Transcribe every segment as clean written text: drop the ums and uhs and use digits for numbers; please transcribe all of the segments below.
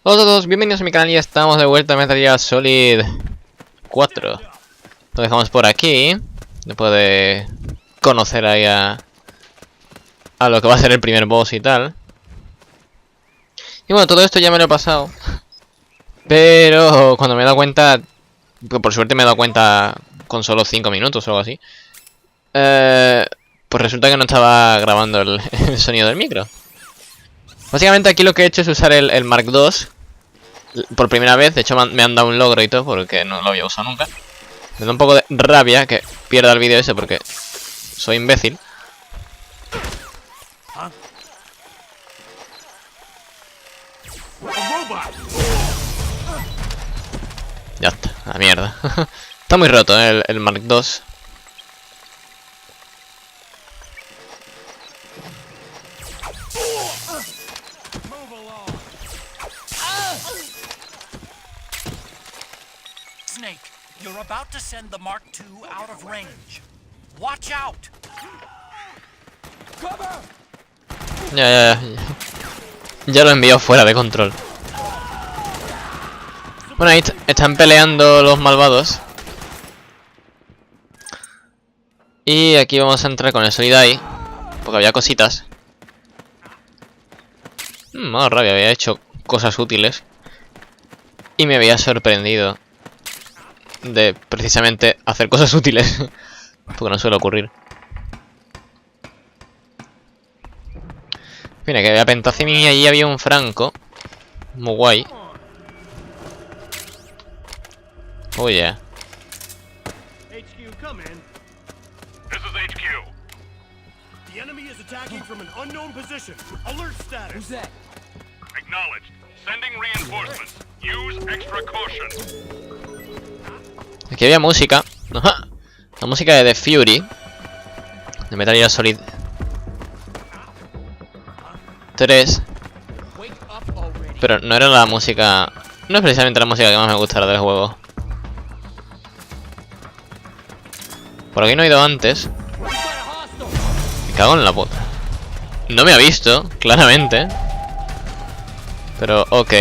Hola a todos, bienvenidos a mi canal y estamos de vuelta a Metal Solid 4. Lo dejamos por aquí, después de conocer ahí a lo que va a ser el primer boss y tal. Y bueno, todo esto ya me lo he pasado. Pero cuando me he dado cuenta, por suerte me he dado cuenta con solo 5 minutos o algo así, pues resulta que no estaba grabando el sonido del micro. Básicamente aquí lo que he hecho es usar el Mark II por primera vez. De hecho me han dado un logro y todo porque no lo había usado nunca. Me da un poco de rabia que pierda el vídeo ese porque soy imbécil. Ya está, la mierda. Está muy roto, el Mark II. Snake, you're about to send the Mark II out of range. Watch out. Ya lo envío fuera de control. Bueno, ahí están peleando los malvados. Y aquí vamos a entrar con el Solid ahí, porque había cositas. Me ha dado rabia, había hecho cosas útiles y me había sorprendido de precisamente hacer cosas útiles, porque no suele ocurrir. Mira, que había pentacimia y allí había un franco. Muy guay. Oh yeah. HQ, come in. This is HQ. The enemy is attacking from an unknown position. Alert status. Who's that? Acknowledged. Sending reinforcements. Use extra caution. Aquí había música. Ajá. La música de The Fury, de Metal Gear Solid 3. Pero no era la música. No es precisamente la música que más me gustara del juego. Por aquí no he ido antes. Me cago en la puta. No me ha visto, claramente. Pero ok.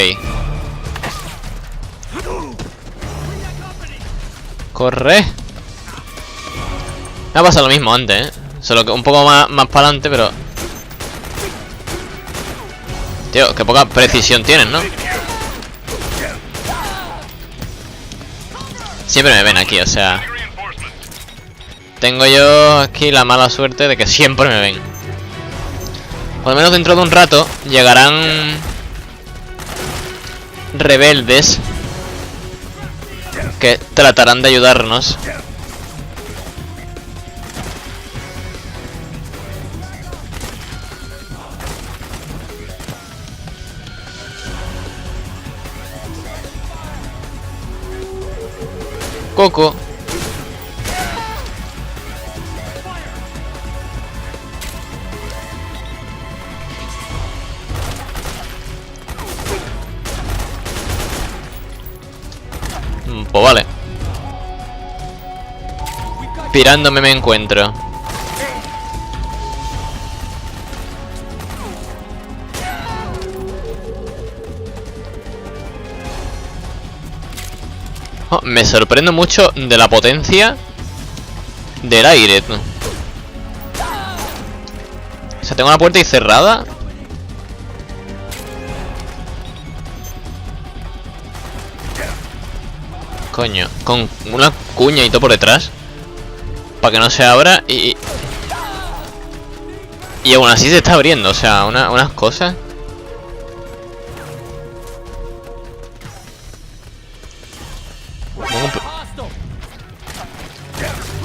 ¡Corre! Me ha pasado lo mismo antes, solo que un poco más para adelante, pero... Tío, qué poca precisión tienes, ¿no? Siempre me ven aquí, o sea... Tengo yo aquí la mala suerte de que siempre me ven. Por lo menos dentro de un rato llegarán... rebeldes que tratarán de ayudarnos. Coco. Pues vale. Pirándome me encuentro. Oh, me sorprendo mucho de la potencia del aire. O sea, tengo una puerta ahí cerrada. Coño, con una cuña y todo por detrás para que no se abra y aún así se está abriendo, o sea, unas cosas.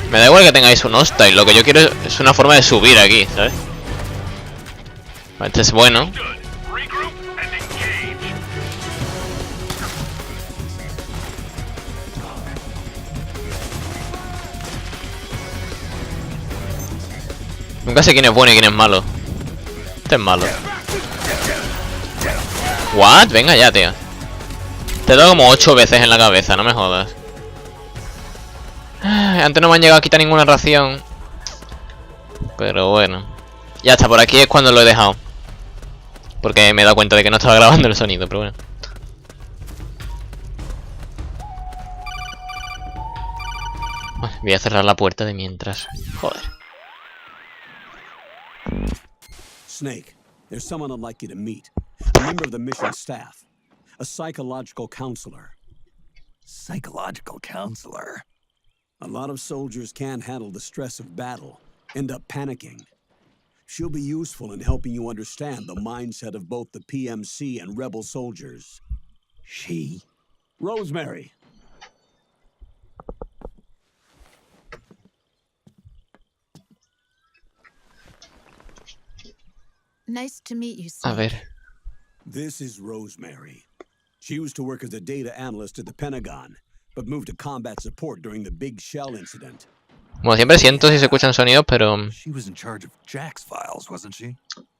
Me da igual que tengáis un hostile, lo que yo quiero es una forma de subir aquí, ¿sabes? Este es bueno. Nunca sé quién es bueno y quién es malo. Este es malo. ¿What? Venga ya, tío. Te he dado como 8 veces en la cabeza, no me jodas. Antes no me han llegado a quitar ninguna ración. Pero bueno. Ya está, por aquí es cuando lo he dejado. Porque me he dado cuenta de que no estaba grabando el sonido, pero bueno. Voy a cerrar la puerta de mientras. Joder. Snake, there's someone I'd like you to meet. A member of the mission staff. A psychological counselor. Psychological counselor? A lot of soldiers can't handle the stress of battle, end up panicking. She'll be useful in helping you understand the mindset of both the PMC and rebel soldiers. She? Rosemary. Nice to meet you, A Snake. ver. This is Rosemary. She used to work as a data analyst at the Pentagon, but moved to combat support during the Big Shell incident. Bueno, siempre siento si se escuchan sonidos, pero She was in charge of Jack's files, wasn't she?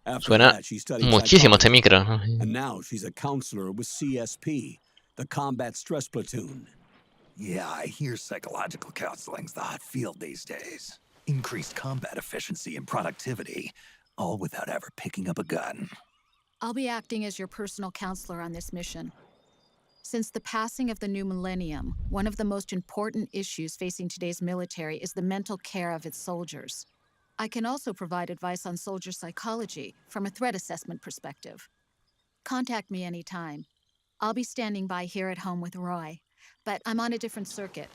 After suena that, she studied muchísimo este psychology, micro. and now she's a counselor with CSP, the Combat Stress Platoon. Yeah, I hear psychological counseling's the hot field these days. Increased combat efficiency and productivity, all without ever picking up a gun. I'll be acting as your personal counselor on this mission. Since the passing of the new millennium, one of the most important issues facing today's military is the mental care of its soldiers. I can also provide advice on soldier psychology from a threat assessment perspective. Contact me anytime. I'll be standing by here at home with Roy, but I'm on a different circuit.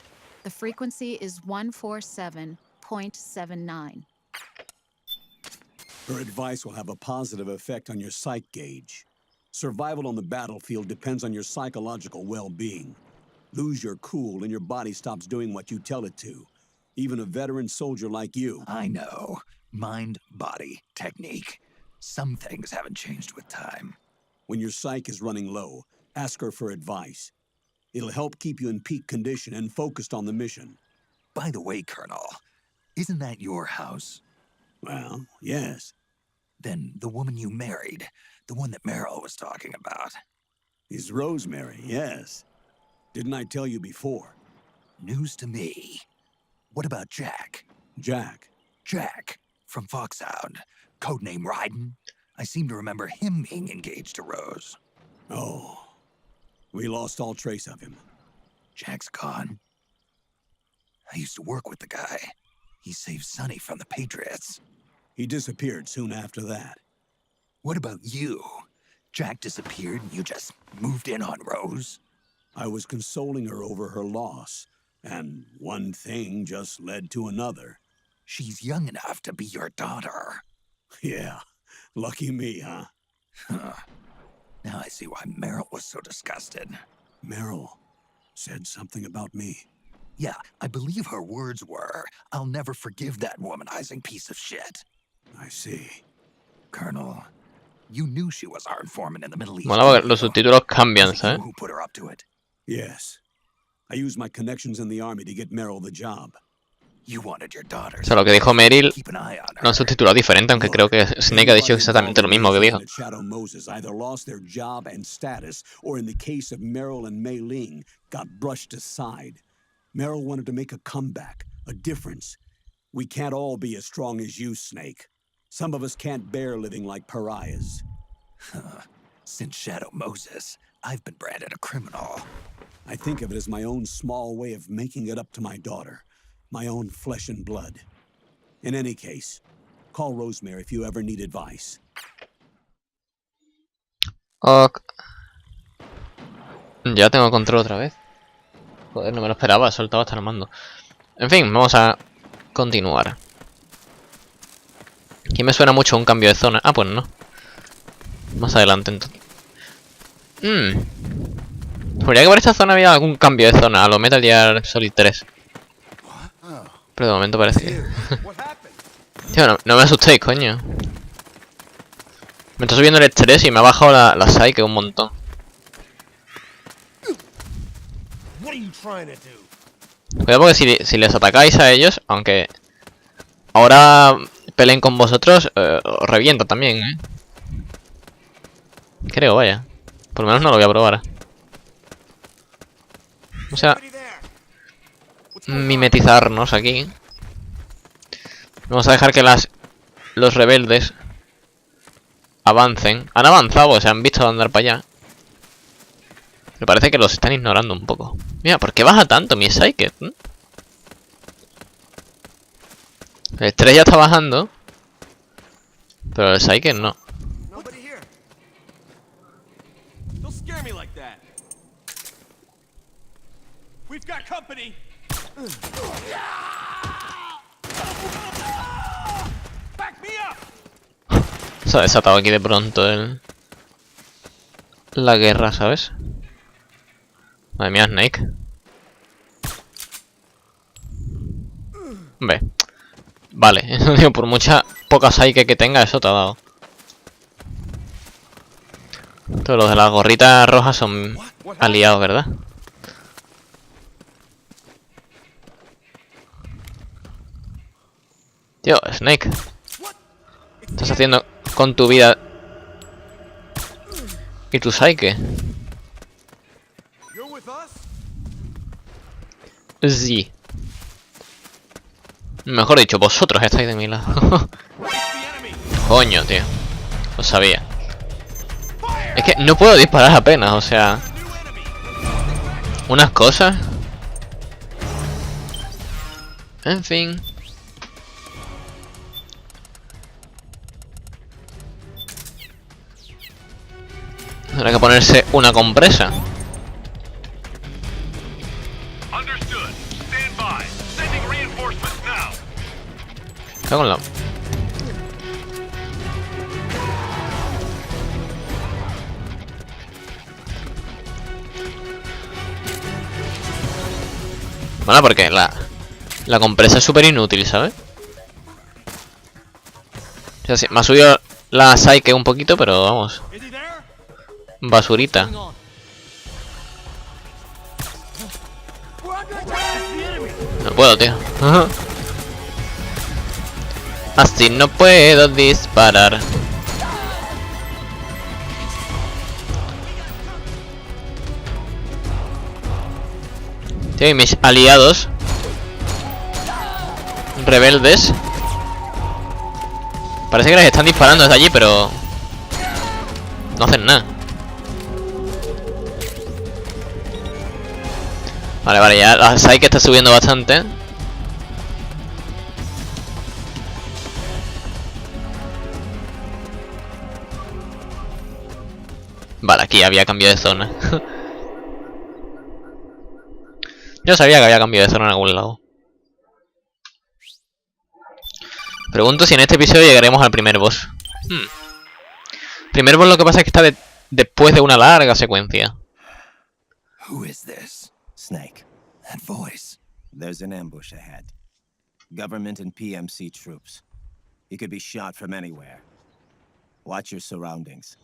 The frequency is 147.79. Her advice will have a positive effect on your psych gauge. Survival on the battlefield depends on your psychological well-being. Lose your cool and your body stops doing what you tell it to. Even a veteran soldier like you. I know. Mind, body, technique. Some things haven't changed with time. When your psyche is running low, ask her for advice. It'll help keep you in peak condition and focused on the mission. By the way, Colonel, isn't that your house? Well, yes. Then the woman you married, the one that Meryl was talking about. Is Rosemary, yes. Didn't I tell you before? News to me. What about Jack? Jack. Jack, from Foxhound. Codename Ryden. I seem to remember him being engaged to Rose. Oh. We lost all trace of him. Jack's gone. I used to work with the guy. He saved Sonny from the Patriots. He disappeared soon after that. What about you? Jack disappeared and you just moved in on Rose? I was consoling her over her loss, and one thing just led to another. She's young enough to be your daughter. Yeah, lucky me, huh? Huh. Now I see why Meryl was so disgusted. Meryl said something about me. Yeah, I believe her words were, "I'll never forgive that womanizing piece of shit." I see. Colonel, you knew she was our informant in the Middle East. Mola porque los subtítulos cambian, Was it you ¿sabes? who put her up to it? Yes. I used my connections in the army to get Meryl the job. You wanted your daughter. O sea, lo que dijo Meryl Keep an eye on her. lo han subtitulado diferente, aunque creo que Snake ha dicho exactamente lo mismo que dijo. That Shadow Moses either lost their job and status, or in the case of Meryl and Mei Ling, got brushed aside. Meryl wanted to make a comeback, a difference. We can't all be as strong as you, Snake. Some of us can't bear living like pariahs. Since Shadow Moses, I've been branded a criminal. I think of it as my own small way of making it up to my daughter, my own flesh and blood. In any case, call Rosemary if you ever need advice. Ok. Ya tengo control otra vez. Joder, no me lo esperaba, he soltado hasta el mando. En fin, vamos a continuar. Aquí me suena mucho un cambio de zona. Ah, pues no. Más adelante entonces. Juraría que por esta zona había algún cambio de zona a lo Metal Gear Solid 3. Pero de momento parece que... Tío, no me asustéis, coño. Me está subiendo el estrés y me ha bajado la psyche un montón. What are you trying to do? Cuidado porque si les atacáis a ellos, aunque ahora peleen con vosotros, os reviento también, ¿eh? Creo, vaya. Por lo menos no lo voy a probar. O sea, mimetizarnos aquí. Vamos a dejar que los rebeldes avancen. Han avanzado, o se han visto andar para allá. Me parece que los están ignorando un poco. Mira, ¿por qué baja tanto mi Psyche? El estrés ya está bajando. Pero el Psyche no. Nobody here. Don't scare me like that. We've got company. Back me up. Se ha desatado aquí de pronto la guerra, ¿sabes? Madre mía, Snake. Hombre. Vale, digo, por mucha poca Psyche que tenga, eso te ha dado. Todos los de las gorritas rojas son aliados, ¿verdad? Tío, Snake. ¿Qué estás haciendo con tu vida? ¿Y tu Psyche? You're with us? Sí. Mejor dicho, vosotros estáis de mi lado. Coño, tío. Lo sabía. Es que no puedo disparar apenas, o sea... Unas cosas. En fin. Habrá que ponerse una compresa. Understood. Stand by. Sending reinforcements now. Cago en la... Bueno, porque la compresa es súper inútil, ¿sabes? O sea, sí, me ha subido la Psyche un poquito, pero vamos. Is he there? Basurita. We're under attack. It's the enemy. No puedo, tío. Así no puedo disparar. Tío, y mis aliados rebeldes parece que les están disparando desde allí, pero no hacen nada. Vale, vale, ya la Psyche está subiendo bastante. Vale, aquí había cambio de zona. Yo sabía que había cambio de zona en algún lado. Pregunto si en este episodio llegaremos al primer boss. Primer boss, lo que pasa es que está después de una larga secuencia. Who is this? Snake. That voice. There's an ambush ahead. Government and PMC troops. You could be shot from anywhere. Watch your surroundings.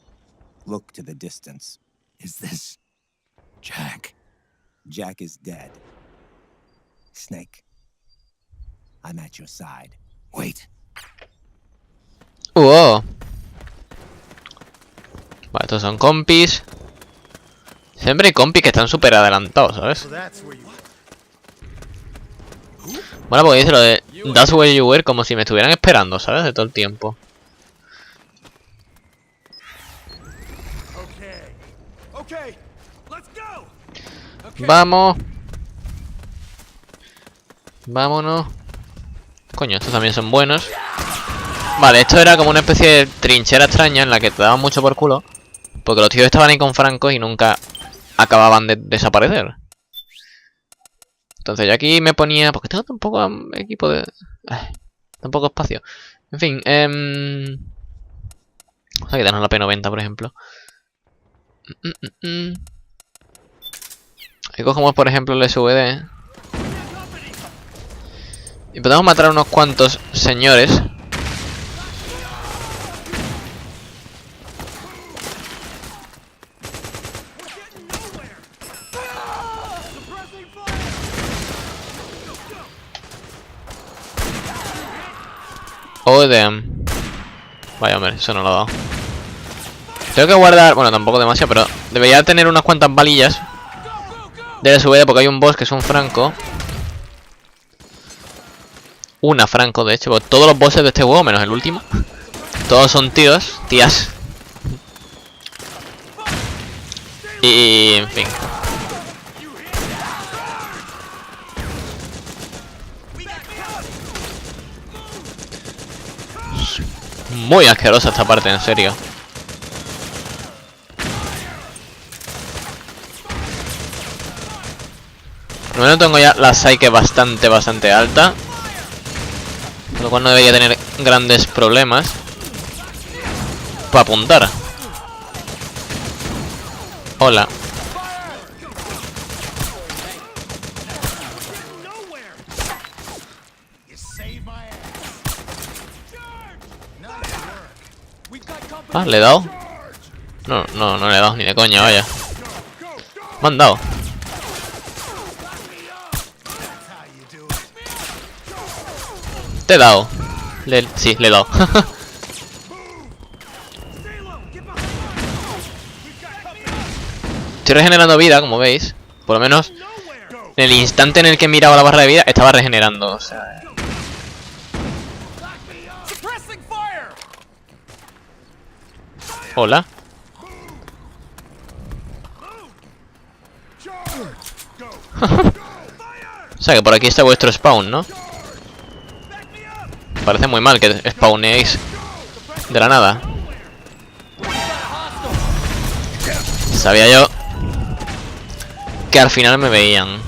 Look to the distance. Is this Jack? Jack is dead. Snake, I'm at your side. Wait. Vale, estos son compis. Siempre hay compis que están súper adelantados, ¿sabes? Bueno, porque dice lo de That's where you were, como si me estuvieran esperando, ¿sabes? De todo el tiempo. Okay, let's go. Vamos. Vámonos. Coño, estos también son buenos. Vale, esto era como una especie de trinchera extraña en la que te daban mucho por culo, porque los tíos estaban ahí con francos y nunca acababan de desaparecer. Entonces yo aquí me ponía... Porque tengo tan poco equipo de... tan poco espacio. En fin, vamos a quitarnos la P90, por ejemplo. Aquí cogemos, por ejemplo, el SVD. Y podemos matar a unos cuantos señores. Oh, damn. Vaya, hombre, eso no lo ha dado. Tengo que guardar... Bueno, tampoco demasiado, pero debería tener unas cuantas balillas de SVD porque hay un boss que es un franco. Una franco, de hecho, porque todos los bosses de este juego, menos el último, todos son tíos, tías. Y... en fin. muy asquerosa esta parte, en serio. Primero tengo ya la psyche bastante alta, por lo cual no debería tener grandes problemas para apuntar. Hola. Ah, ¿le he dado? No le he dado ni de coña, vaya. Me han dado. Te he dado. Sí, le he dado. Estoy regenerando vida, como veis. Por lo menos en el instante en el que he mirado la barra de vida, estaba regenerando. O sea... Hola. O sea que por aquí está vuestro spawn, ¿no? Parece muy mal que spawneéis de la nada. Sabía yo que al final me veían.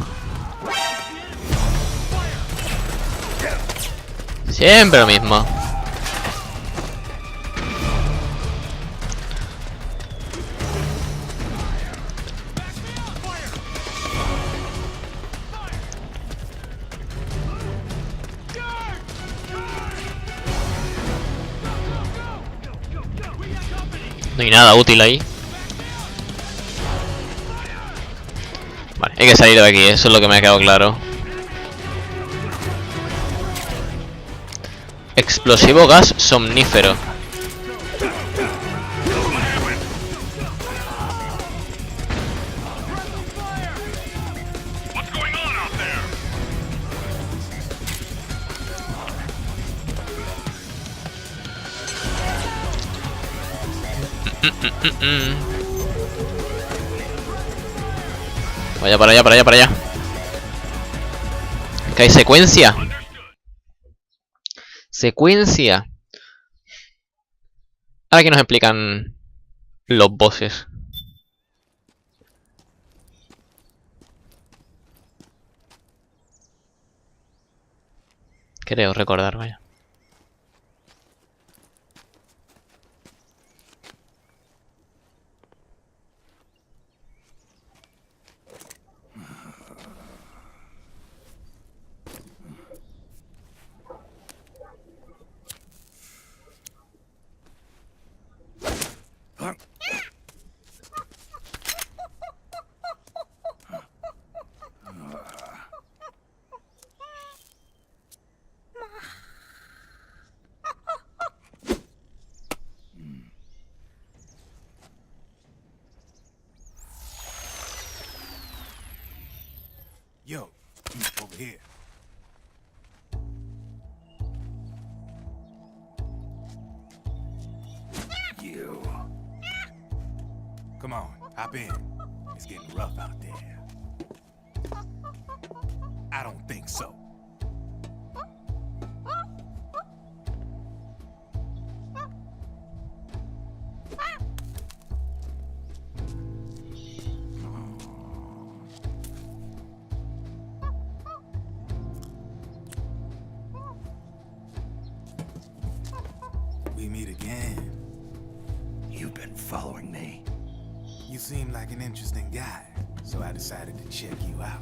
Siempre lo mismo. No hay nada útil ahí. Vale, hay que salir de aquí, eso es lo que me ha quedado claro. Explosivo gas somnífero. Vaya para allá, para allá, para allá. Que hay secuencia. Secuencia. Ahora que nos explican los bosses. Creo recordar, vaya. Yo, over here. You. Come on, hop in. It's getting rough out there. I don't think so. We meet again. You've been following me. You seem like an interesting guy, so I decided to check you out.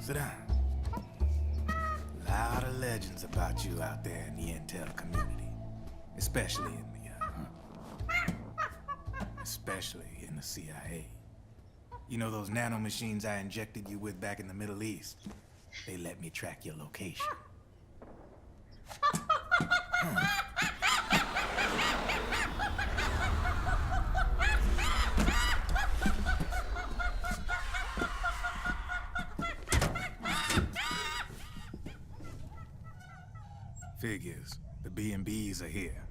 Sit down. A lot of legends about you out there in the intel community, especially in the CIA. You know those nanomachines I injected you with back in the Middle East? They let me track your location. Figures. The B&Bs are here.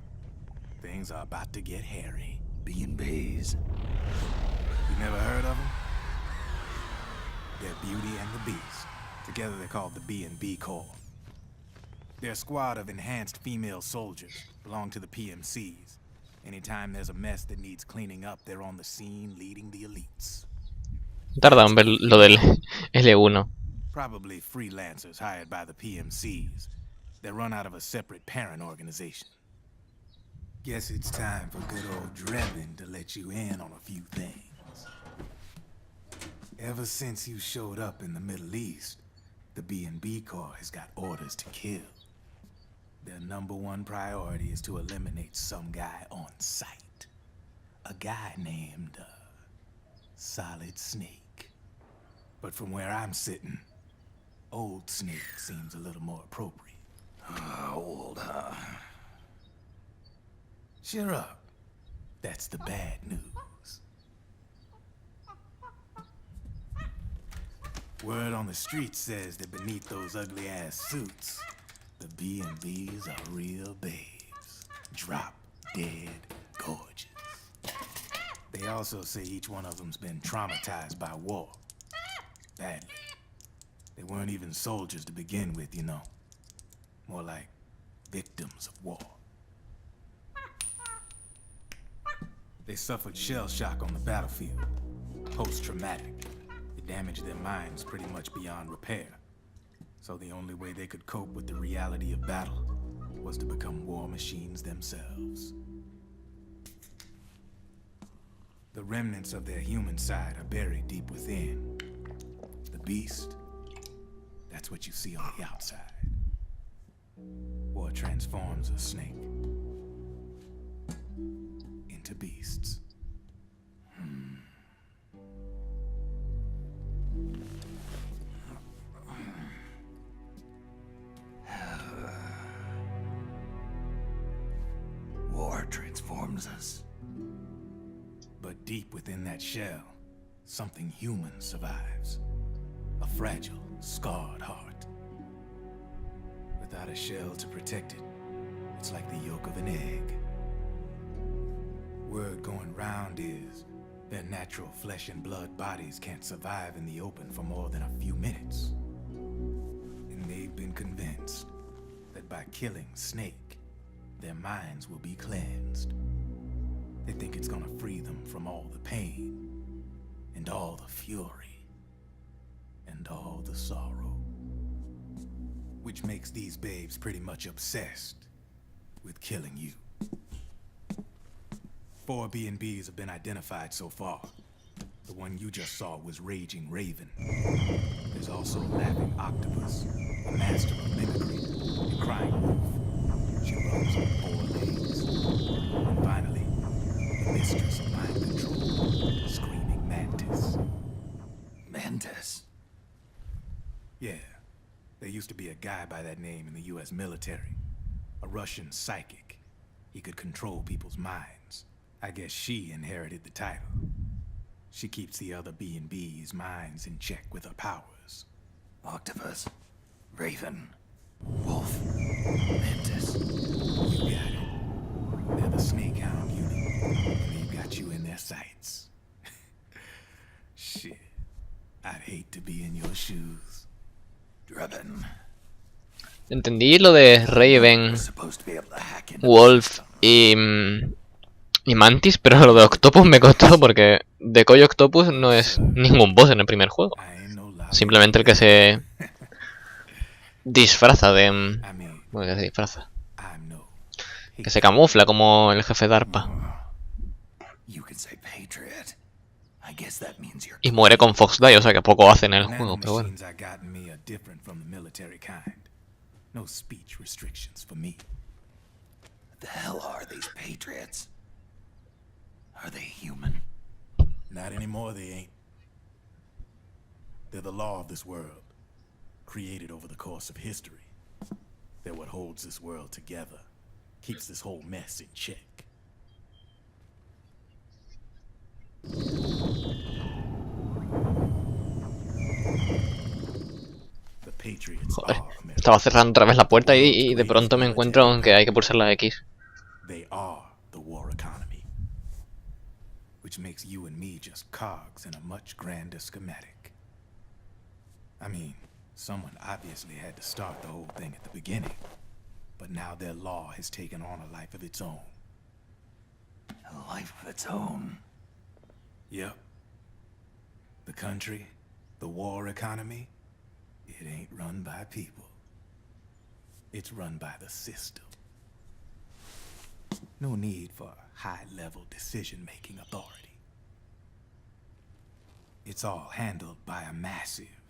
Things are about to get hairy. B&Bs. You never heard of them? They're Beauty and the Beast. Together they're called the B&B Corps. They're a squad of enhanced female soldiers, belong to the PMCs. Anytime there's a mess that needs cleaning up, they're on the scene leading the elites. Tarda en ver lo del L1. Probably freelancers hired by the PMCs. They're run out of a separate parent organization. Guess it's time for good old Drebin to let you in on a few things. Ever since you showed up in the Middle East, the B&B Corps has got orders to kill. Their #1 priority is to eliminate some guy on sight. A guy named, Solid Snake. But from where I'm sitting, Old Snake seems a little more appropriate. Old, huh? Cheer up. That's the bad news. Word on the street says that beneath those ugly-ass suits, the B&Bs are real babes. Drop dead gorgeous. They also say each one of them's been traumatized by war. Badly. They weren't even soldiers to begin with, you know. More like victims of war. They suffered shell shock on the battlefield. Post-traumatic. It damaged their minds pretty much beyond repair. So the only way they could cope with the reality of battle was to become war machines themselves. The remnants of their human side are buried deep within. The beast, that's what you see on the outside. War transforms a snake into beasts. War transforms us. But deep within that shell, something human survives. A fragile, scarred heart. Without a shell to protect it, it's like the yolk of an egg. Word going round is their natural flesh and blood bodies can't survive in the open for more than a few minutes. And they've been convinced that by killing Snake, their minds will be cleansed. They think it's gonna free them from all the pain, and all the fury, and all the sorrow. Which makes these babes pretty much obsessed with killing you. 4 B&Bs have been identified so far. The one you just saw was Raging Raven. There's also Laughing Octopus, a master of mimicry, and Crying Wolf. She runs on 4 legs. And finally, the mistress of mind control, Screaming Mantis. Mantis? Yeah, there used to be a guy by that name in the US military. A Russian psychic. He could control people's minds. I guess she inherited the title. She keeps the other B&B's minds in check with her powers. Octopus, Raven, Wolf, Mantis. You got it. They're the Snake Hound unit, and they've got you in their sights. Shit. I'd hate to be in your shoes. Drebin. Entendí lo de Raven, We're supposed to be able to hack into Wolf y Mantis, pero lo de Octopus me costó porque Decoy Octopus no es ningún boss en el primer juego. I ain't no lie. Simplemente el que se disfraza de... Bueno, que se disfraza. I'm no. Que se camufla como el jefe de ARPA. You can say Patriot. I guess that means you're Y muere con Fox Die, o sea que poco hace en el juego, pero bueno. Nanomachines I got in me are different from the military kind. No speech restrictions for me. What the hell are these Patriots? Are they human? Not anymore, they ain't. They're the law of this world, created over the course of history. They're what holds this world together, keeps this whole mess in check. The Patriots Joder, are America. estaba cerrando otra vez la puerta y de pronto me encuentro con que hay que pulsar la X. They are the war economy, which makes you and me just cogs in a much grander schematic. I mean, someone obviously had to start the whole thing at the beginning. but now their law has taken on a life of its own. A life of its own. Yep. The country, the war economy, it ain't run by people. It's run by the system. No need for high-level decision-making authority. It's all handled by a massive,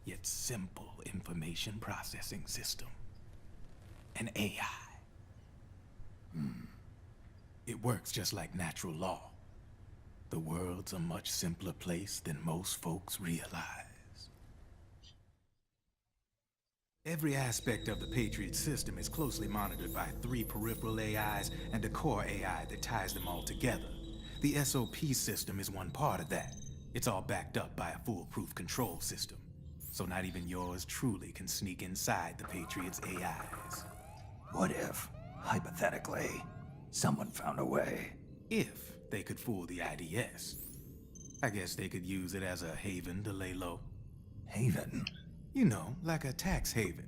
yet simple information processing system. An AI. It works just like natural law. The world's a much simpler place than most folks realize. Every aspect of the Patriots system is closely monitored by 3 peripheral AIs and a core AI that ties them all together. The SOP system is one part of that. It's all backed up by a foolproof control system. So not even yours truly can sneak inside the Patriots AIs. What if, hypothetically, someone found a way? If they could fool the IDS. I guess they could use it as a haven to lay low. Haven? You know, like a tax haven.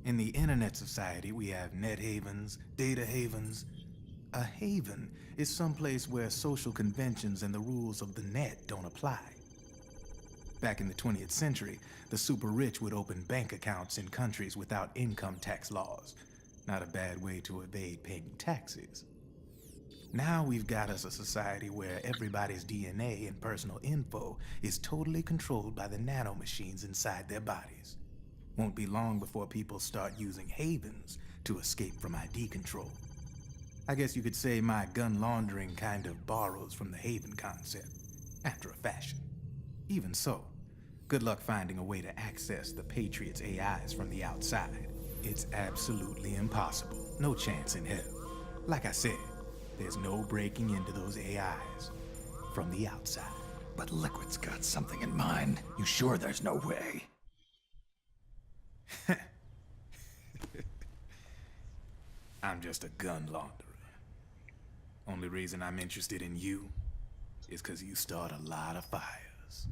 In the internet society, we have net havens, data havens. A haven is someplace where social conventions and the rules of the net don't apply. Back in the 20th century, the super rich would open bank accounts in countries without income tax laws. Not a bad way to evade paying taxes. Now we've got us a society where everybody's DNA and personal info is totally controlled by the nanomachines inside their bodies. Won't be long before people start using havens to escape from ID control. I guess you could say my gun laundering kind of borrows from the haven concept, after a fashion. Even so, good luck finding a way to access the Patriots AIs from the outside. It's absolutely impossible. No chance in hell. Like I said, there's no breaking into those AIs from the outside. But Liquid's got something in mind. You sure there's no way? I'm just a gun launderer. Only reason I'm interested in you is because you start a lot of fires.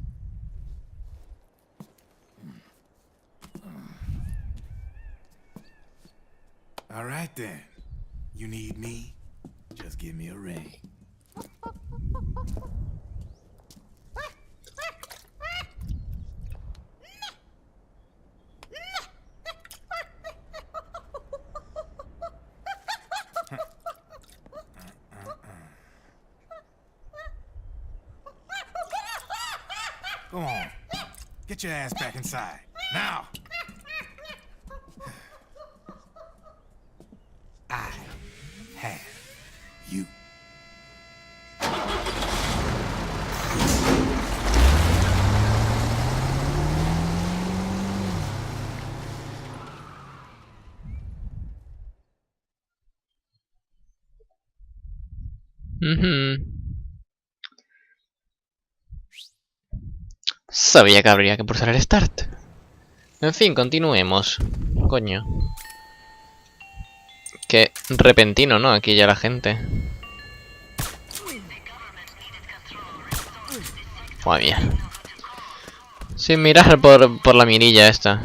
All right then. You need me? Just give me a ring. Go on. Get your ass back inside. Now! I have you. Sabía que habría que pulsar el start. En fin, continuemos. Coño. Qué repentino, ¿no? Aquí ya la gente. Madre mía. Sin mirar por la mirilla esta.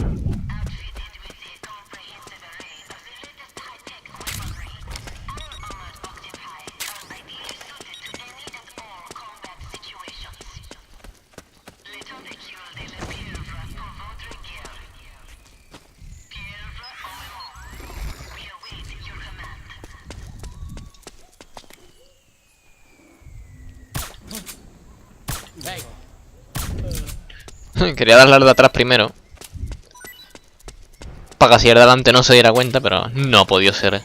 Quería darle al de atrás primero, para que así el de adelante no se diera cuenta, pero no ha podido ser. De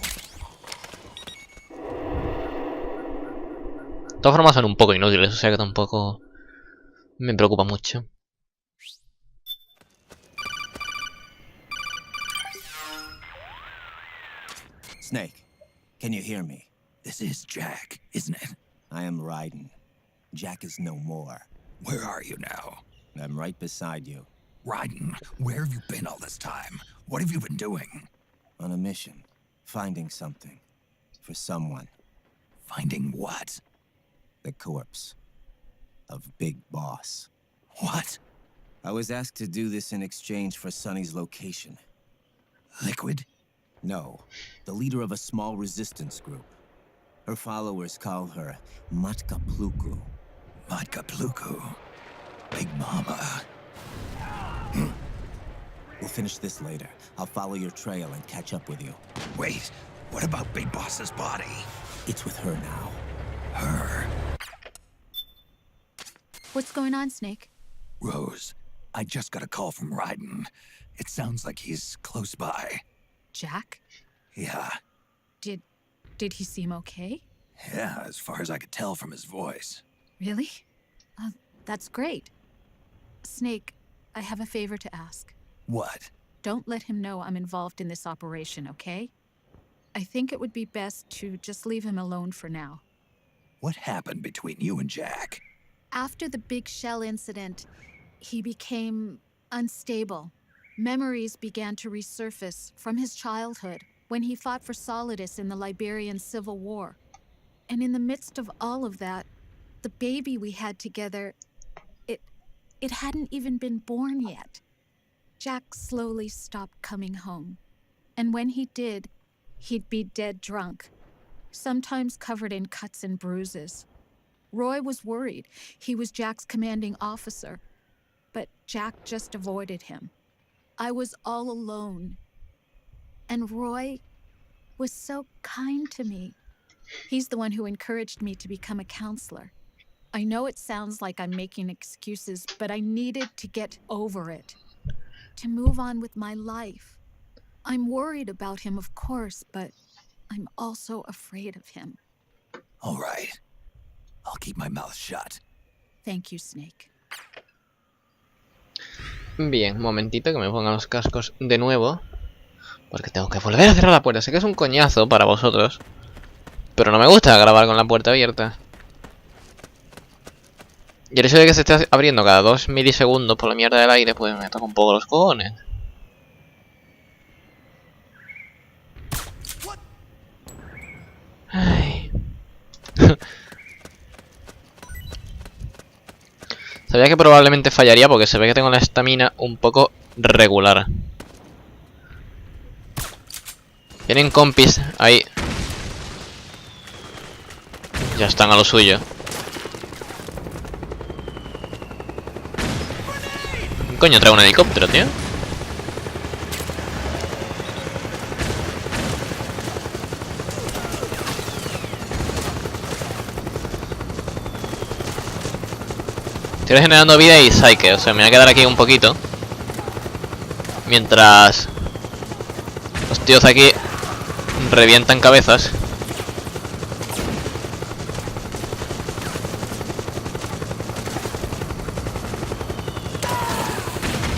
todas formas son un poco inútiles, o sea que tampoco me preocupa mucho. Snake, can you hear me? This is Jack, isn't it? I am Raiden. Jack is no more. Where are you now? I'm right beside you. Raiden, where have you been all this time? What have you been doing? On a mission. Finding something. For someone. Finding what? The corpse. Of Big Boss. What? I was asked to do this in exchange for Sonny's location. Liquid? No, the leader of a small resistance group. Her followers call her Matka Pluku. Matka Pluku. Big Mama. We'll finish this later. I'll follow your trail and catch up with you. Wait, what about Big Boss's body? It's with her now. Her? What's going on, Snake? Rose, I just got a call from Raiden. It sounds like he's close by. Jack? Yeah. Did he seem okay? Yeah, as far as I could tell from his voice. Really? That's great. Snake, I have a favor to ask. What? Don't let him know I'm involved in this operation, okay? I think it would be best to just leave him alone for now. What happened between you and Jack? After the Big Shell incident, he became unstable. Memories began to resurface from his childhood when he fought for Solidus in the Liberian Civil War. And in the midst of all of that, the baby we had together, it hadn't even been born yet. Jack slowly stopped coming home. And when he did, he'd be dead drunk, sometimes covered in cuts and bruises. Roy was worried. He was Jack's commanding officer, but Jack just avoided him. I was all alone. And Roy was so kind to me. He's the one who encouraged me to become a counselor. I know it sounds like I'm making excuses, but I needed to get over it, to move on with my life. I'm worried about him, of course, but I'm also afraid of him. All right. I'll keep my mouth shut. Thank you, Snake. Bien, un momentito que me ponga los cascos de nuevo. Porque tengo que volver a cerrar la puerta. Sé que es un coñazo para vosotros, pero no me gusta grabar con la puerta abierta. Y el hecho de que se esté abriendo cada 2 milisegundos por la mierda del aire, pues me toca un poco los cojones. Ay. Sabía que probablemente fallaría porque se ve que tengo la estamina un poco regular. Vienen compis ahí. Ya están a lo suyo. ¿Qué coño trae un helicóptero, tío? Estoy regenerando vida y psyche, o sea, me voy a quedar aquí un poquito. Mientras los tíos aquí revientan cabezas.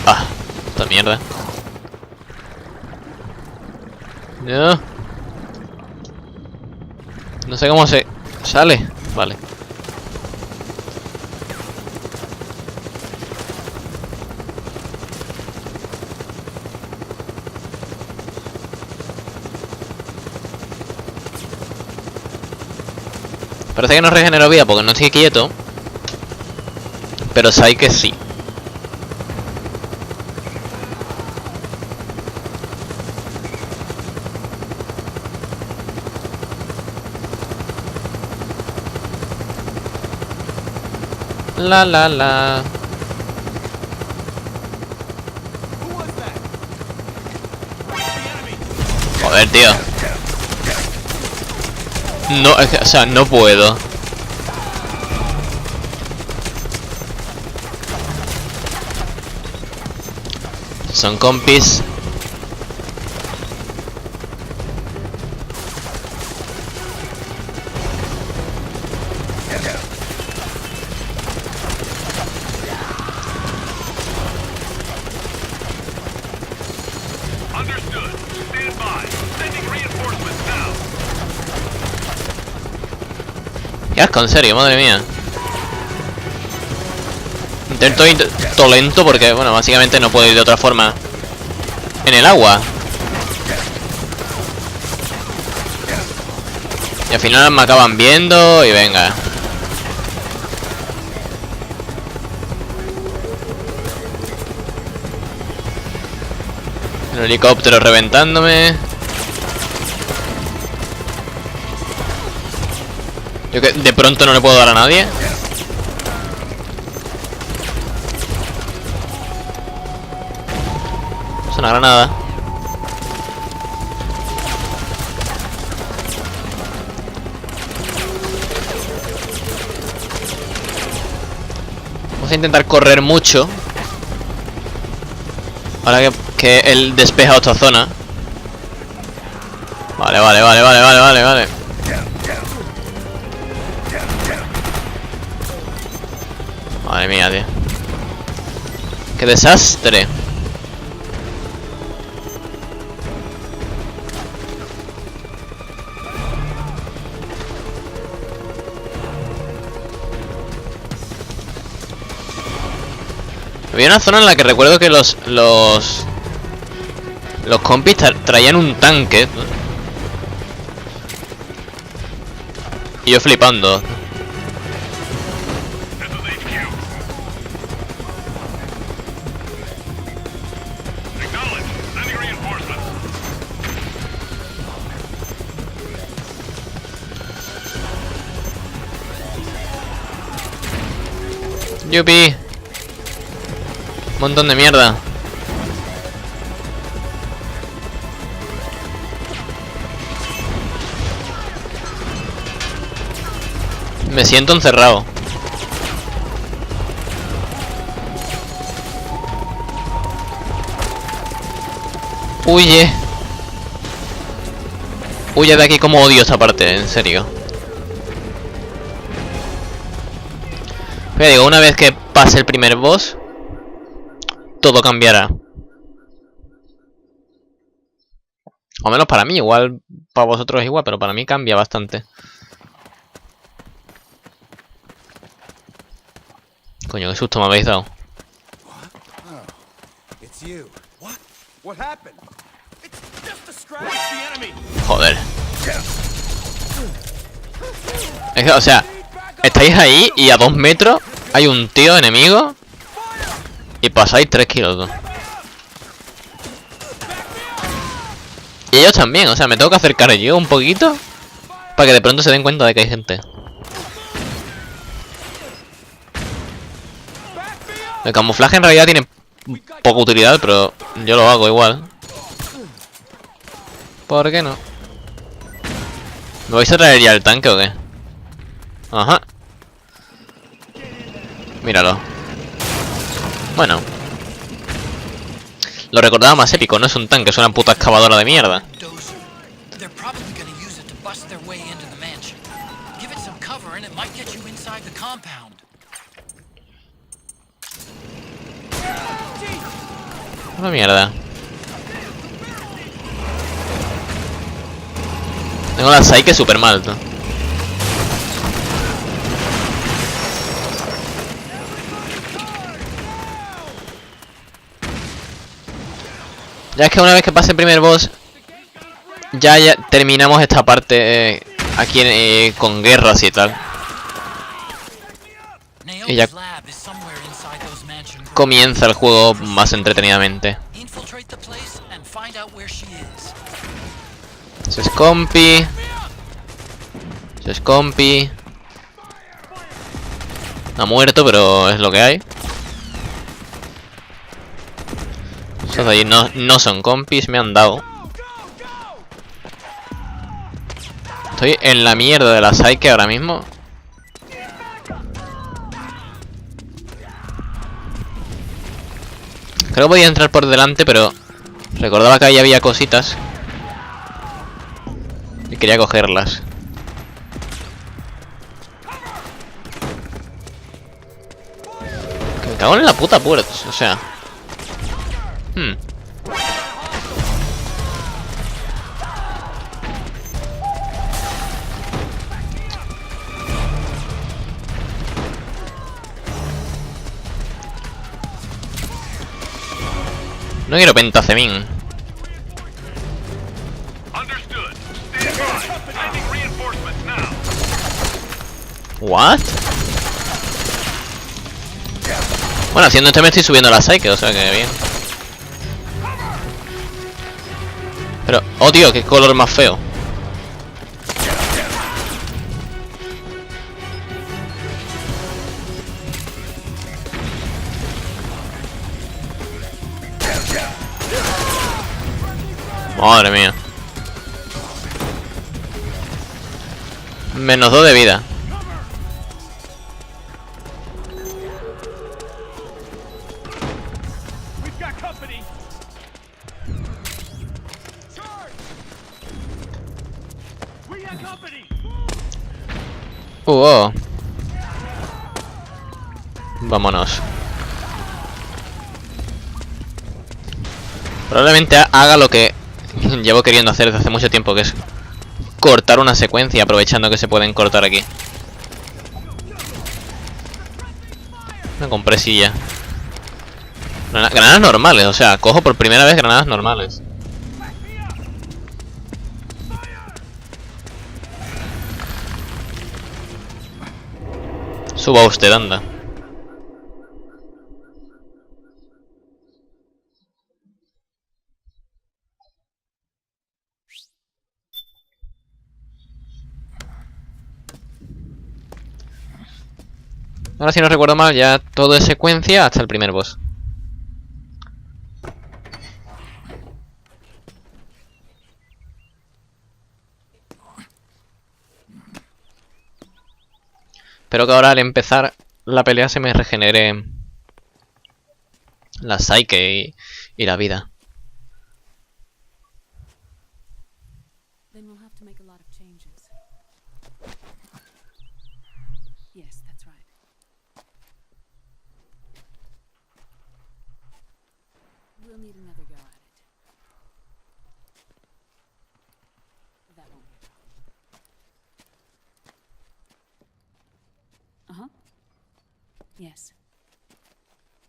Ah, esta mierda. No. No sé cómo se sale. Vale. Parece que no regenero vida porque no estoy quieto. Pero sé que sí. La la la. Joder, tío. No, o sea, no puedo. Son compis. Understood. Stand by. Sending reinforcements now. Qué asco, en serio, madre mía. Intento ir lento porque, bueno, básicamente no puedo ir de otra forma en el agua. Y al final me acaban viendo y venga. El helicóptero reventándome. Yo que de pronto no le puedo dar a nadie. Es una granada. Vamos a intentar correr mucho. Ahora que él despeja otra zona. Vale. Madre mía, tío. ¡Qué desastre! Había una zona en la que recuerdo que los compis traían un tanque. Y yo flipando. Yupi. Montón de mierda. Me siento encerrado. Huye. Huye de aquí, como odio esta parte, en serio. Pero digo, una vez que pase el primer boss, todo cambiará. O menos para mí, igual para vosotros es igual, pero para mí cambia bastante. Coño, qué susto me habéis dado. Joder. Es que, o sea, estáis ahí y a 2 metros hay un tío enemigo y pasáis 3 kilos, ¿no? Y ellos también, o sea, me tengo que acercar yo un poquito para que de pronto se den cuenta de que hay gente. El camuflaje en realidad tiene poca utilidad, pero yo lo hago igual. ¿Por qué no? ¿Me vais a traer ya el tanque o qué? Ajá. Míralo. Bueno. Lo recordaba más épico, no es un tanque, es una puta excavadora de mierda. Una mierda. Tengo la Psyche super mal, ¿no? Ya es que una vez que pase el primer boss, ya terminamos esta parte aquí con guerras y tal. Y ya comienza el juego más entretenidamente. Se es compi. Se es compi. Ha muerto, pero es lo que hay. Esos de ahí no son compis, me han dado. Estoy en la mierda de la Psyche ahora mismo. Creo que podía entrar por delante, pero recordaba que ahí había cositas y quería cogerlas. Que me cago en la puta puerta, o sea. No quiero pentacemín. What? Bueno, haciendo esto me estoy subiendo la Psyche, o sea que bien. Pero, oh tío, qué color más feo. Madre mía. Menos 2 de vida. We've got company. Charge! We got company. Oh. Vámonos. Probablemente haga lo que llevo queriendo hacer desde hace mucho tiempo, que es cortar una secuencia, aprovechando que se pueden cortar aquí. Una compresilla. Granadas normales, o sea, cojo por primera vez granadas normales. Suba usted, anda. Ahora, si no recuerdo mal, ya todo es secuencia hasta el primer boss. Espero que ahora al empezar la pelea se me regenere la psyche y la vida. Then we'll have to make a lot of changes. Yes, that's right. We'll need another go at it. That won't be a problem. Uh-huh. Yes.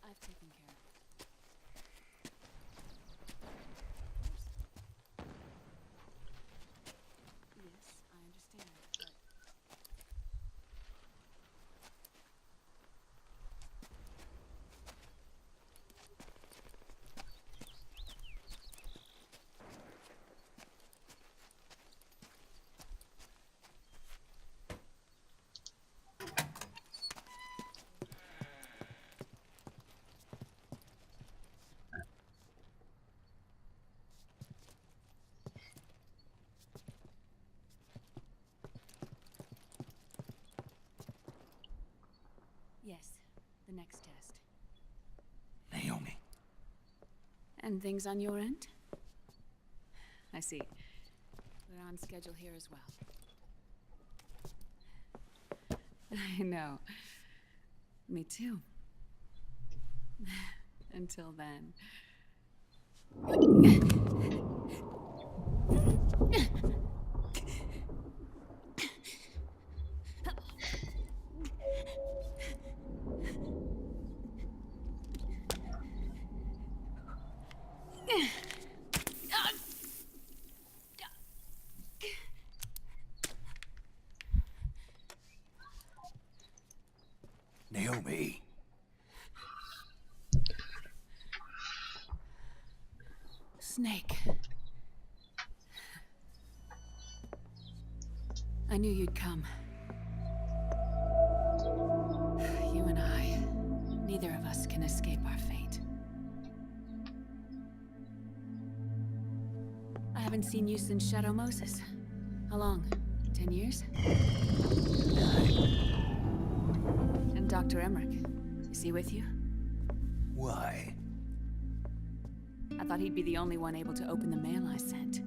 I've taken care of it. Yes, I understand, but... Yes, the next test. Naomi. And things on your end? I see. We're on schedule here as well. I know. Me too. Until then. Naomi. Snake. I knew you'd come. You and I, neither of us can escape our fate. I haven't seen you since Shadow Moses. How long? 10 years? And Dr. Emmerich, is he with you? Why? I thought he'd be the only one able to open the mail I sent.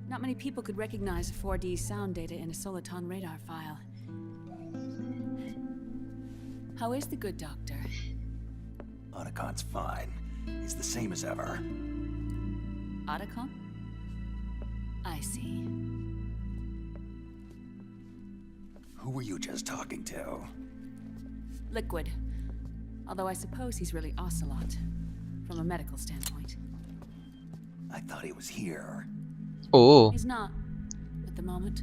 Not many people could recognize 4D sound data in a Soliton radar file. How is the good doctor? Otacon's fine. He's the same as ever. Otacon? I see. Who were you just talking to? Liquid. Although I suppose he's really Ocelot, from a medical standpoint. I thought he was here. Oh. He's not, at the moment.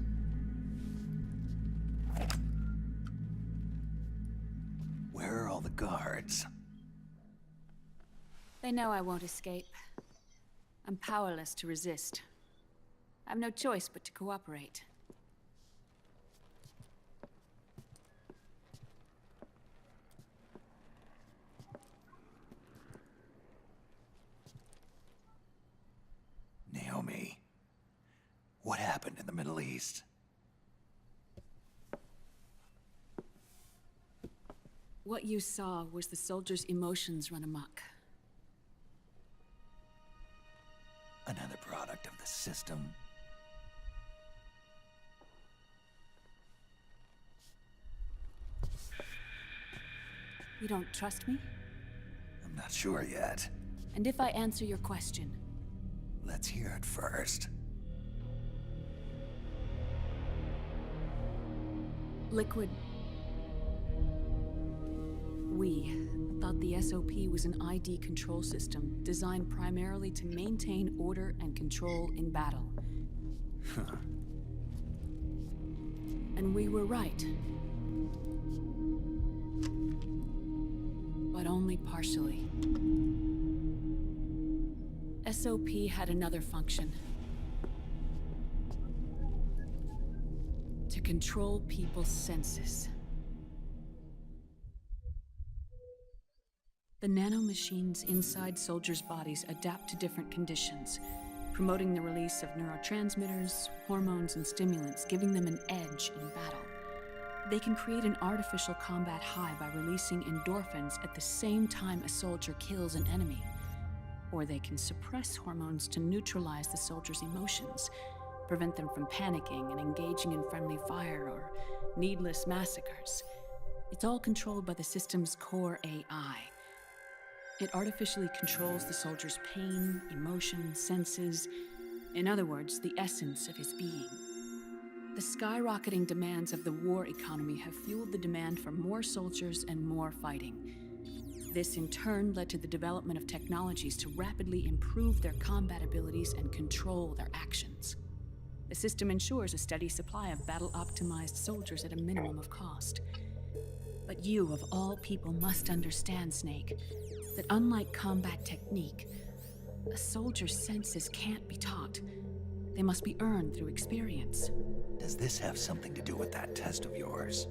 Where are all the guards? They know I won't escape. I'm powerless to resist. I have no choice but to cooperate. happened in the Middle East. What you saw was the soldiers' emotions run amok. Another product of the system. You don't trust me? I'm not sure yet. And if I answer your question? Let's hear it first. Liquid. We thought the SOP was an ID control system designed primarily to maintain order and control in battle. Huh. And we were right. But only partially. SOP had another function. To control people's senses. The nanomachines inside soldiers' bodies adapt to different conditions, promoting the release of neurotransmitters, hormones, and stimulants, giving them an edge in battle. They can create an artificial combat high by releasing endorphins at the same time a soldier kills an enemy. Or they can suppress hormones to neutralize the soldier's emotions, prevent them from panicking and engaging in friendly fire or needless massacres. It's all controlled by the system's core AI. It artificially controls the soldier's pain, emotion, senses, in other words, the essence of his being. The skyrocketing demands of the war economy have fueled the demand for more soldiers and more fighting. This in turn led to the development of technologies to rapidly improve their combat abilities and control their actions. The system ensures a steady supply of battle-optimized soldiers at a minimum of cost. But you, of all people, must understand, Snake, that unlike combat technique, a soldier's senses can't be taught. They must be earned through experience. Does this have something to do with that test of yours?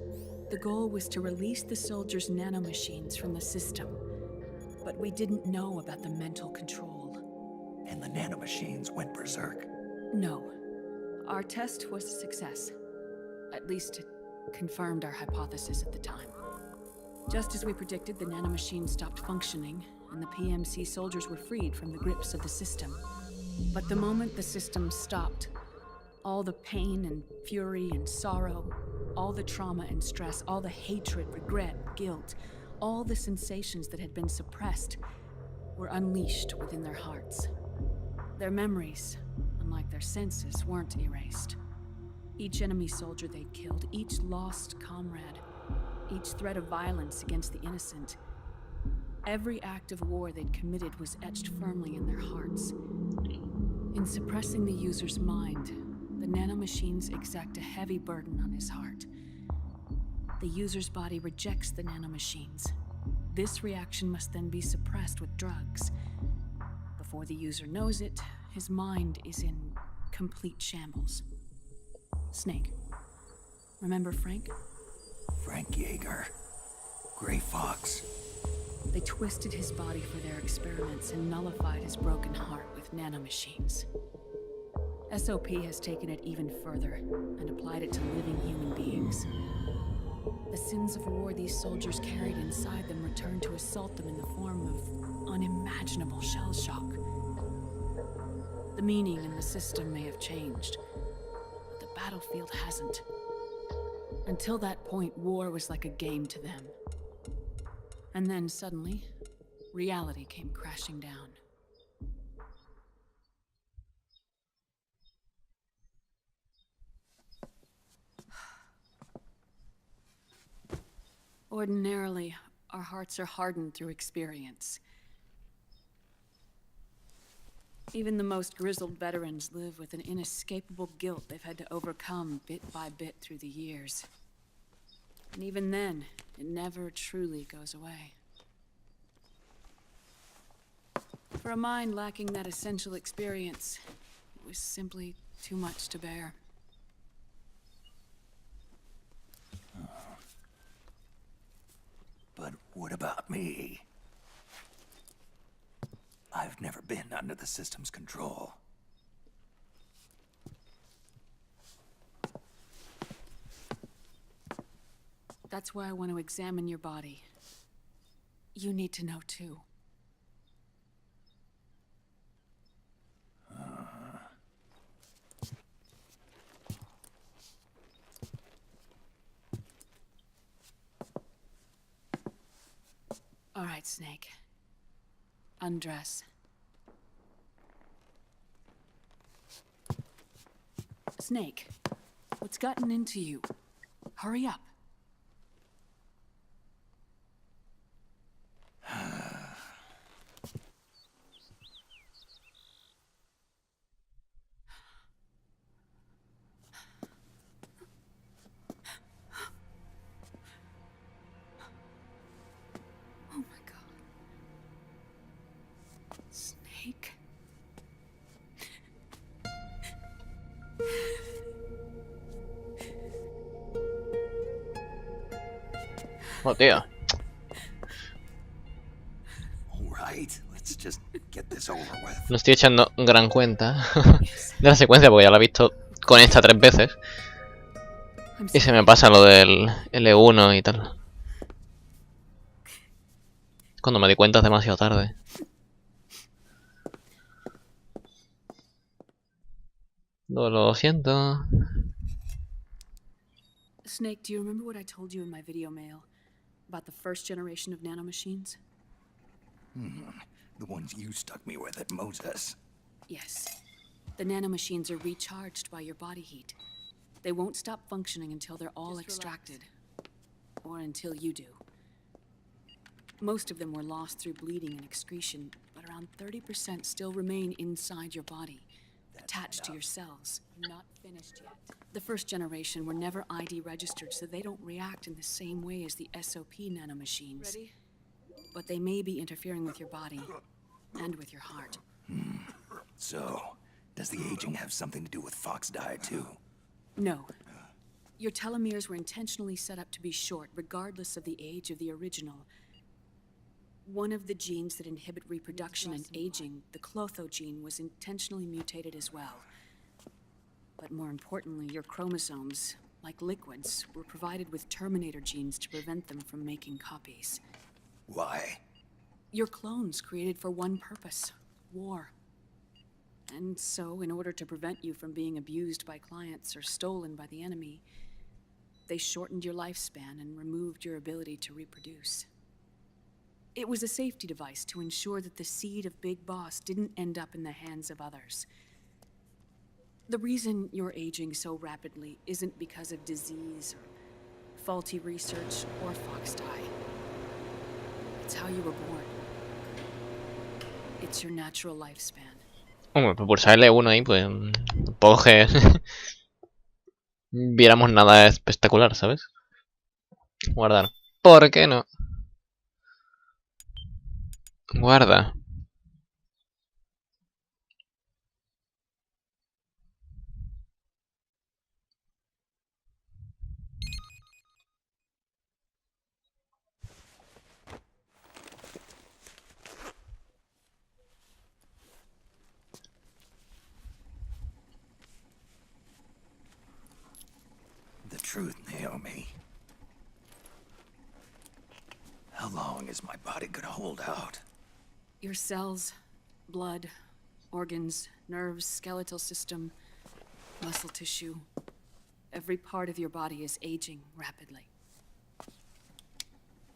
The goal was to release the soldiers' nanomachines from the system, but we didn't know about the mental control. And the nanomachines went berserk? No. Our test was a success. At least it confirmed our hypothesis at the time. Just as we predicted, the nanomachines stopped functioning, and the PMC soldiers were freed from the grips of the system. But the moment the system stopped, all the pain and fury and sorrow, all the trauma and stress, all the hatred, regret, guilt, all the sensations that had been suppressed were unleashed within their hearts. Their memories, unlike their senses, weren't erased. Each enemy soldier they'd killed, each lost comrade, each threat of violence against the innocent, every act of war they'd committed was etched firmly in their hearts. In suppressing the user's mind, the nanomachines exact a heavy burden on his heart. The user's body rejects the nanomachines. This reaction must then be suppressed with drugs. Before the user knows it, his mind is in complete shambles. Snake. Remember Frank? Frank Yeager. Gray Fox. They twisted his body for their experiments and nullified his broken heart with nanomachines. SOP has taken it even further and applied it to living human beings. The sins of war these soldiers carried inside them returned to assault them in the form of unimaginable shell shock. The meaning in the system may have changed, but the battlefield hasn't. Until that point, war was like a game to them. And then suddenly, reality came crashing down. Ordinarily, our hearts are hardened through experience. Even the most grizzled veterans live with an inescapable guilt they've had to overcome bit by bit through the years. And even then, it never truly goes away. For a mind lacking that essential experience, it was simply too much to bear. But what about me? I've never been under the system's control. That's why I want to examine your body. You need to know too. All right, Snake. Undress. Snake, what's gotten into you? Hurry up. Oh my God. Snake. Oh, tío. All right, let's just get this over with. No estoy echando gran cuenta de la secuencia porque ya la he visto con esta 3 veces. Y se me pasa lo del L1 y tal. Cuando me di cuenta es demasiado tarde. Lo siento. Snake, do you remember what I told you in my video mail about the first generation of nanomachines? The ones you stuck me with at Moses. Yes. The nanomachines are recharged by your body heat. They won't stop functioning until they're all extracted. Or until you do. Most of them were lost through bleeding and excretion, but around 30% still remain inside your body, attached to your cells. Not finished yet. The first generation were never ID registered, so they don't react in the same way as the SOP nanomachines. Ready? But they may be interfering with your body and with your heart. So, does the aging have something to do with Fox diet too? No. Your telomeres were intentionally set up to be short, regardless of the age of the original. One of the genes that inhibit reproduction and aging, the Clotho gene, was intentionally mutated as well. But more importantly, your chromosomes, like liquids, were provided with terminator genes to prevent them from making copies. Why? Your clones created for one purpose: war. And so, in order to prevent you from being abused by clients or stolen by the enemy, they shortened your lifespan and removed your ability to reproduce. It was a safety device to ensure that the seed of Big Boss didn't end up in the hands of others. The reason you're aging so rapidly isn't because of disease or faulty research or Fox die. It's how you were born. It's your natural lifespan. Hombre, pues pulsar L1 ahí, pues tampoco que viéramos nada espectacular, ¿sabes? Guardar. ¿Por qué no? Guarda. The truth, Naomi. How long is my body gonna hold out? Your cells, blood, organs, nerves, skeletal system, muscle tissue. Every part of your body is aging rapidly.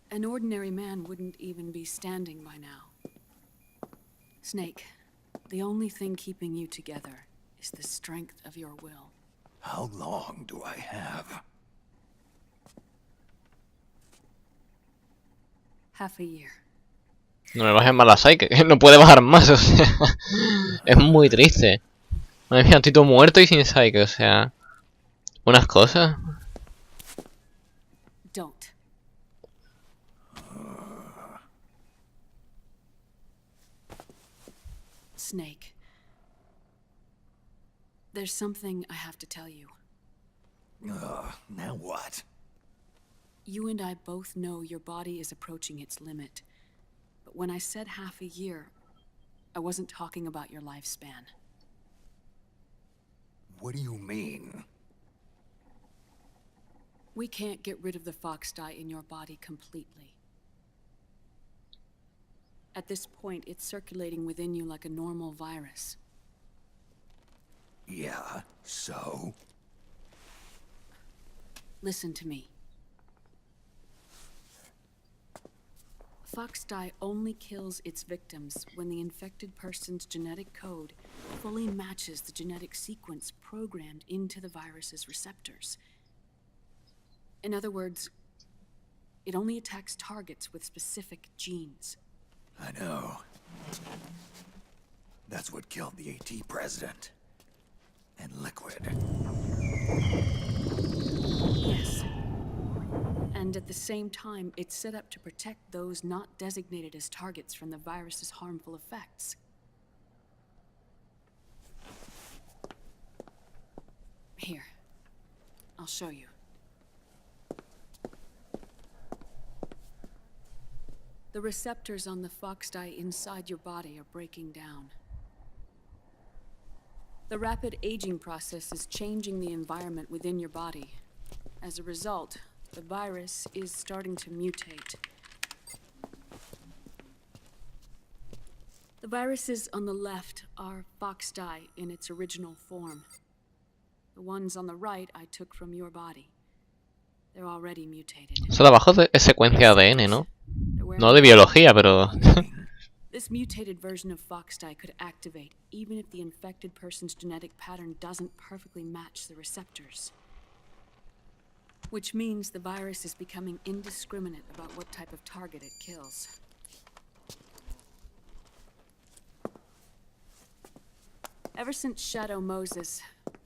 An ordinary man wouldn't even be standing by now. Snake, the only thing keeping you together is the strength of your will. How long do I have? Half a year. No me bajes más la psyche, que no puede bajar más, o sea. Es muy triste. Madre mía, estoy todo muerto y sin psyche, o sea. Unas cosas. Don't. Snake. There's something I have to tell you. Now what? You and I both know your body is approaching its limit. But when I said half a year, I wasn't talking about your lifespan. What do you mean? We can't get rid of the fox dye in your body completely. At this point, it's circulating within you like a normal virus. Yeah, so? Listen to me. Fox dye only kills its victims when the infected person's genetic code fully matches the genetic sequence programmed into the virus's receptors. In other words, it only attacks targets with specific genes. I know. That's what killed the AT president. And Liquid. Yes. And at the same time, it's set up to protect those not designated as targets from the virus's harmful effects. Here, I'll show you. The receptors on the fox dye inside your body are breaking down. The rapid aging process is changing the environment within your body. As a result, the virus is starting to mutate. The viruses on the left are fox dye in its original form. The ones on the right I took from your body. They're already mutated. Eso de abajo es secuencia ADN, ¿no? No de biología, pero... This mutated version of fox dye could activate even if the infected person's genetic pattern doesn't perfectly match the receptors. Which means the virus is becoming indiscriminate about what type of target it kills. Ever since Shadow Moses,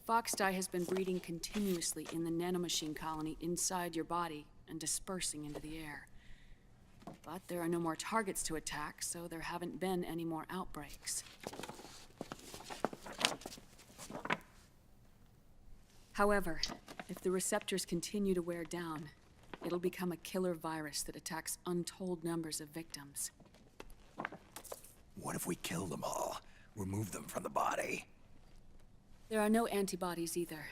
fox dye has been breeding continuously in the nanomachine colony inside your body and dispersing into the air. But there are no more targets to attack, so there haven't been any more outbreaks. However, if the receptors continue to wear down, it'll become a killer virus that attacks untold numbers of victims. What if we kill them all? Remove them from the body? There are no antibodies either.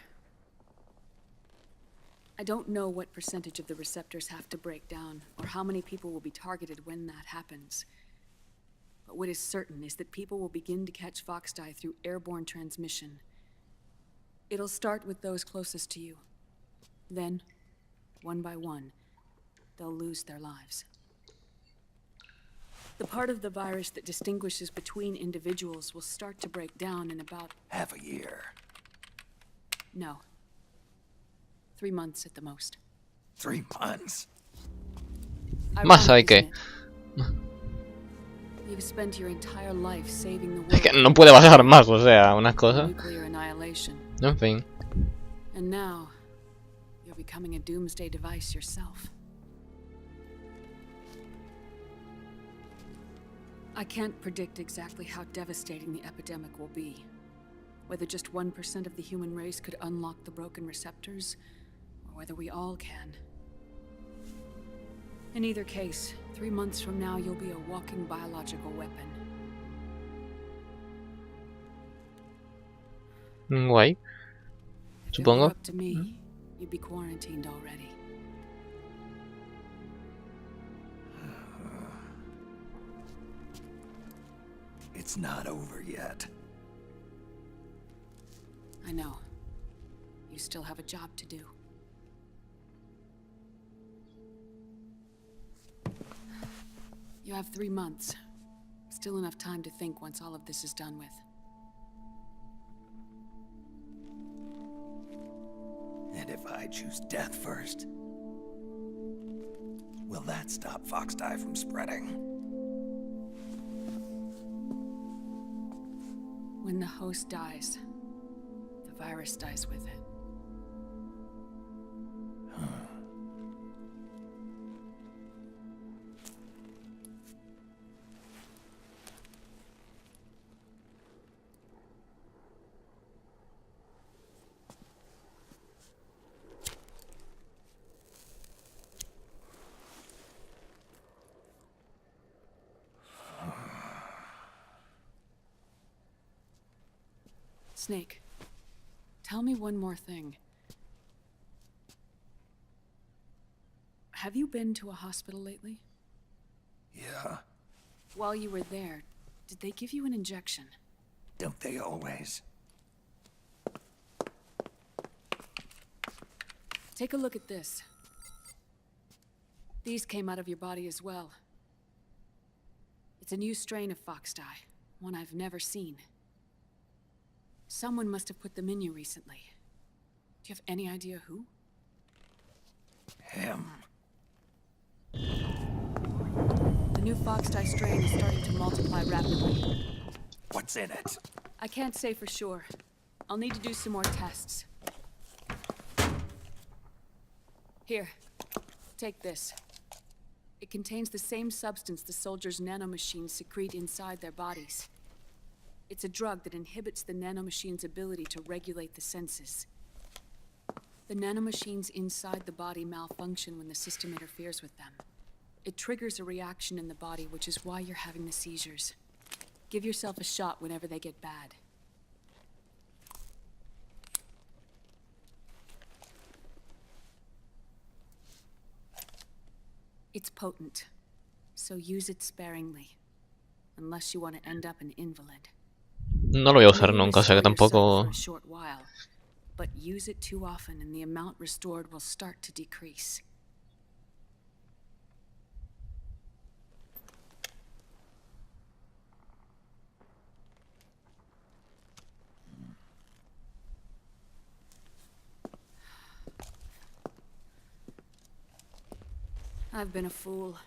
I don't know what percentage of the receptors have to break down, or how many people will be targeted when that happens. But what is certain is that people will begin to catch fox dye through airborne transmission. It'll start with those closest to you. Then, one by one, they'll lose their lives. The part of the virus that distinguishes between individuals will start to break down in about... half a year. No. 3 months at the most. 3 months? Más hay que... You've spent your entire life saving the world. Es que no puede bajar más, o sea, unas cosas. Nuclear annihilation. En fin. And now, you're becoming a doomsday device yourself. I can't predict exactly how devastating the epidemic will be. Whether just 1% of the human race could unlock the broken receptors, or whether we all can. In either case, 3 months from now, you'll be a walking biological weapon. Guay. If it Supongo. were up to me, you'd be quarantined already. It's not over yet. I know. You still have a job to do. You have 3 months. Still enough time to think once all of this is done with. And if I choose death first, will that stop fox dye from spreading? When the host dies, the virus dies with it. Snake, tell me one more thing. Have you been to a hospital lately? Yeah, While you were there, did they give you an injection? don't they always? Take a look at this. These came out of your body as well. It's a new strain of foxdie, one I've never seen. Someone must have put them in you recently. Do you have any idea who? Him. The new foxdie strain is starting to multiply rapidly. What's in it? I can't say for sure. I'll need to do some more tests. Here, take this. It contains the same substance the soldiers' nanomachines secrete inside their bodies. It's a drug that inhibits the nanomachine's ability to regulate the senses. The nanomachines inside the body malfunction when the system interferes with them. It triggers a reaction in the body, which is why you're having the seizures. Give yourself a shot whenever they get bad. It's potent, so use it sparingly, unless you want to end up an invalid. No lo voy a usar nunca, o sea que tampoco... For a short while, but use it too often and the amount restored will start to decrease. I've been a fool.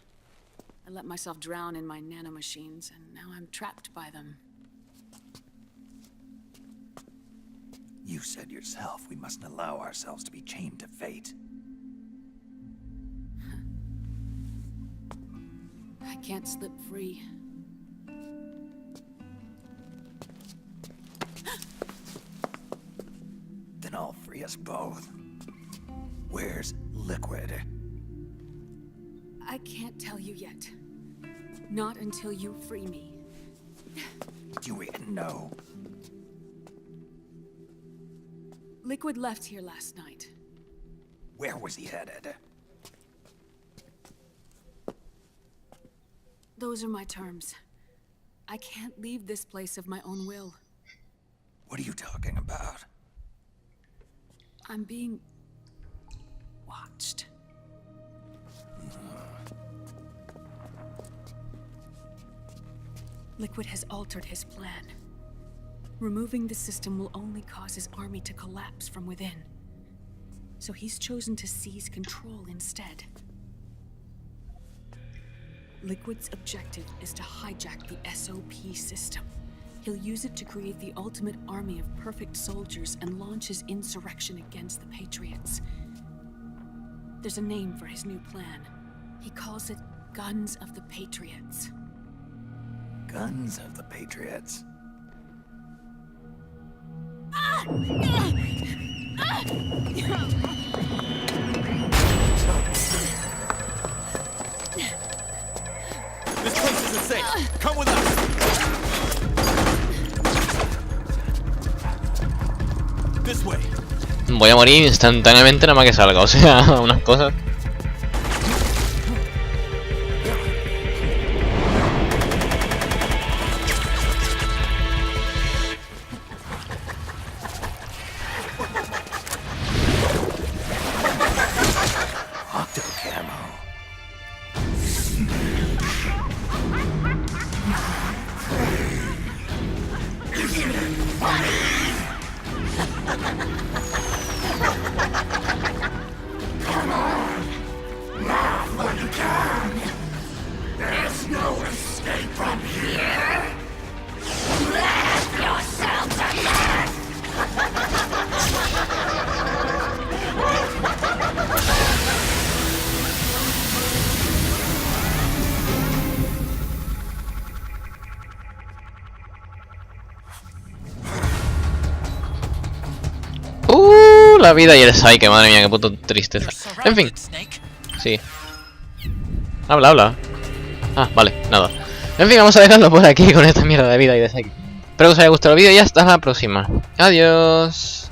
I let myself drown in my nanomachines, and now I'm trapped by them. You said yourself we mustn't allow ourselves to be chained to fate. I can't slip free. Then I'll free us both. Where's Liquid? I can't tell you yet. Not until you free me. Do we know? Liquid left here last night. Where was he headed? Those are my terms. I can't leave this place of my own will. What are you talking about? I'm being... watched. Liquid has altered his plan. Removing the system will only cause his army to collapse from within. So he's chosen to seize control instead. Liquid's objective is to hijack the SOP system. He'll use it to create the ultimate army of perfect soldiers and launch his insurrection against the Patriots. There's a name for his new plan. He calls it Guns of the Patriots. Guns of the Patriots. This place isn't safe. Come with us. This way. Voy a morir instantáneamente nada más que salga, o sea, unas cosas... La vida y el Psyche, madre mía, qué puto tristeza. En fin. Sí. Habla. Ah, vale, nada. En fin, vamos a dejarlo por aquí con esta mierda de vida y de Psyche. Espero que os haya gustado el vídeo y hasta la próxima. Adiós.